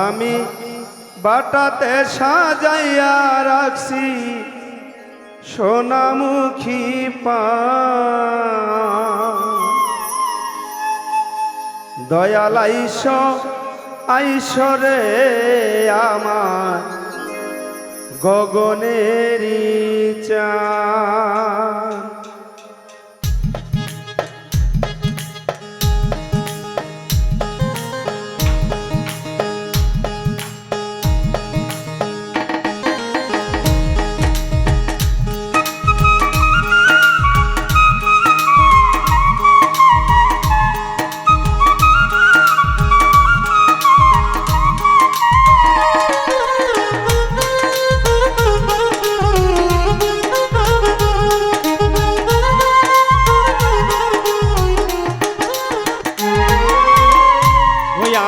আমি বাটাতে সাজাইয়া রাখছি সোনামুখী পান। দয়াল আইসরে আমার গগনেরই চাঁদ।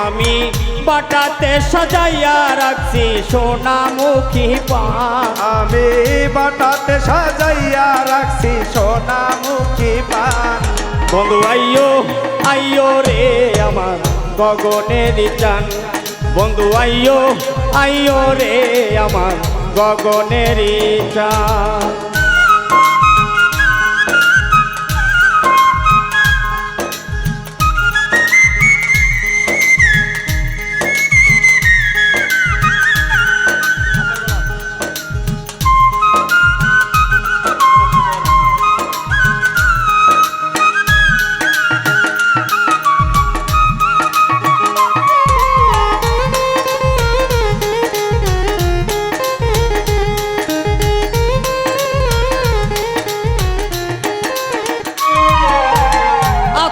আমি বাটাতে সাজাইয়া রাখছি সোনামুখী পান। আমি বাটাতে সাজাইয়া রাখছি সোনামুখী পান। বন্ধু আইয়ো আইয়ো রে আমার গগনের চান। বন্ধু আইয়ো আইয়ো রে আমার গগনের চান।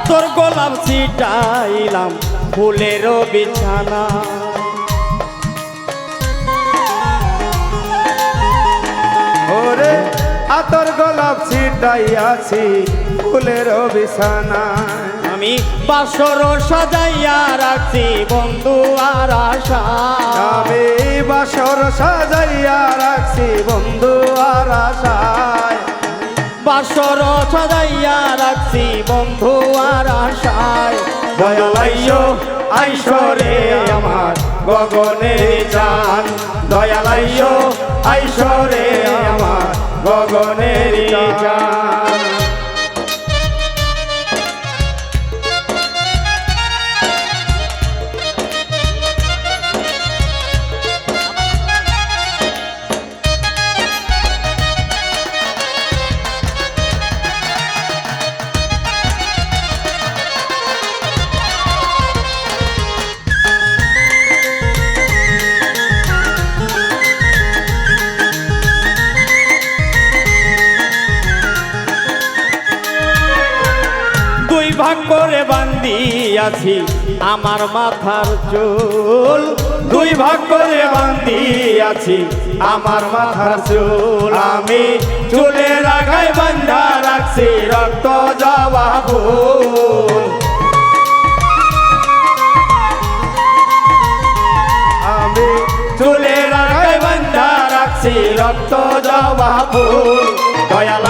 তোর গোলাপ ছিটাইলাম ফুলের বিছানা। ওরে আতর গোলাপ ছিটাইয়াছি ফুলের বিছানায়। আমি বাসর সাজাইয়া রাখছি বন্ধু আর আশা। আমি বাসর সাজাইয়া রাখছি বন্ধু আর আশায়। বাসর সাজাইয়া রাখছি বন্ধু আর আশায়। দয়াল আইসরে আমার গগনের চান। দয়াল আইসরে আমার গগনের চান। ভাগ করে বান্ধি আছি আমার মাথার চুল। দুই ভাগ করে বান্ধি আছি আমার মাথার চুল। আমি চুলের আগায় বান্ধা রাখছি রক্ত জবা ফুল। আমি চুলের আগায় বান্ধা রাখছি রক্ত জবা ফুল। দয়াল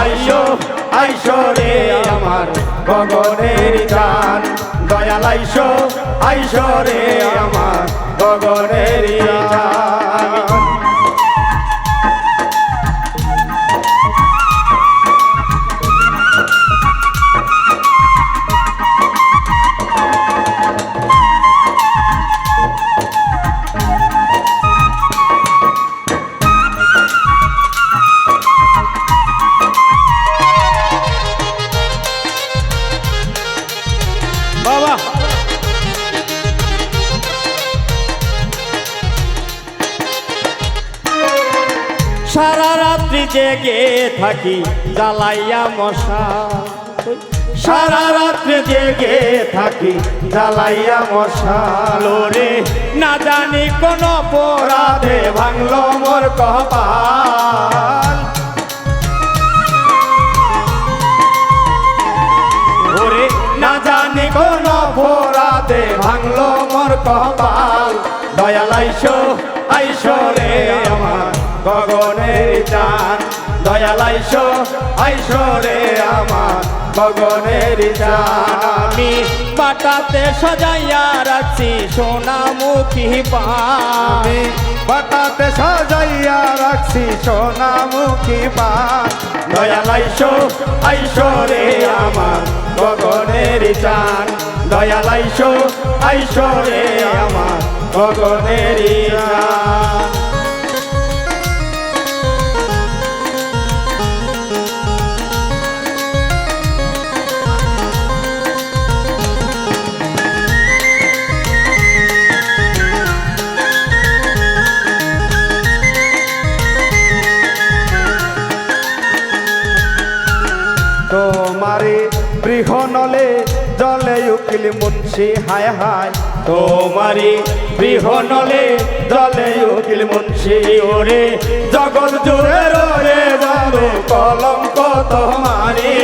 আইসরে আমার গগনের চান। দয়াল আইসরে আমার গগনের চান। বাবা সারা রাত্রি জেগে থাকি জ্বালাইয়া মশা। সারা রাত্রে জেগে থাকি জ্বালাইয়া মশাল। রে না জানি কোন রাধে ভাঙলো মোর কপাল। ওরে না জানি কোন রাধে ভাঙলো মোর কপাল। দয়াল আইসরে আমার গগনের চান। দয়াল আইসো আইসো রে আমার গগনের চান আমি বাটাতে সাজাইয়া রাখছি সোনামুখী পান আমি বাটাতে সাজাইয়া রাখছি সোনামুখী পান দয়াল আইসো আইসো রে আমার গগনের চান দয়াল আইসো আইসো রে আমার গগনের চান তোমারে বৃহনলে জলে উকিল মুন্সি হায় হায় তোমারি বৃহনলে জলে উকিল মুন্সি ওরে জগৎ জুড়ে রয়ে যাবে কলঙ্ক তোমারি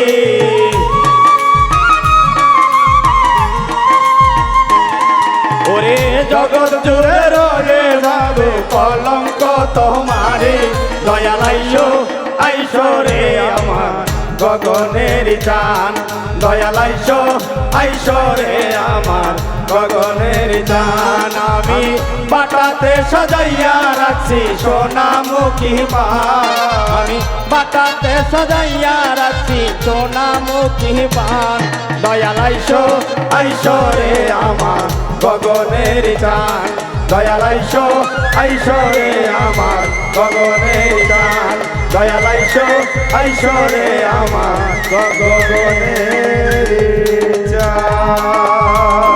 ওরে জগৎ জুড়ে রয়ে যাবে কলঙ্ক তোমারি দয়াল আইসো আইসো রে আমার গগনের চান দয়াল আইসো আইসো রে আমার গগনের চান আমি বাটাতে সাজাইয়া রাখছি সোনামুখী পান আমি বাটাতে সাজাইয়া রাখছি সোনামুখী পান দয়াল আইসো আইসো রে আমার গগনের চান দয়াল আইসো আইসো রে আমার গগনের চান দয়াল আইসো আইসো রে আমার গগনের চান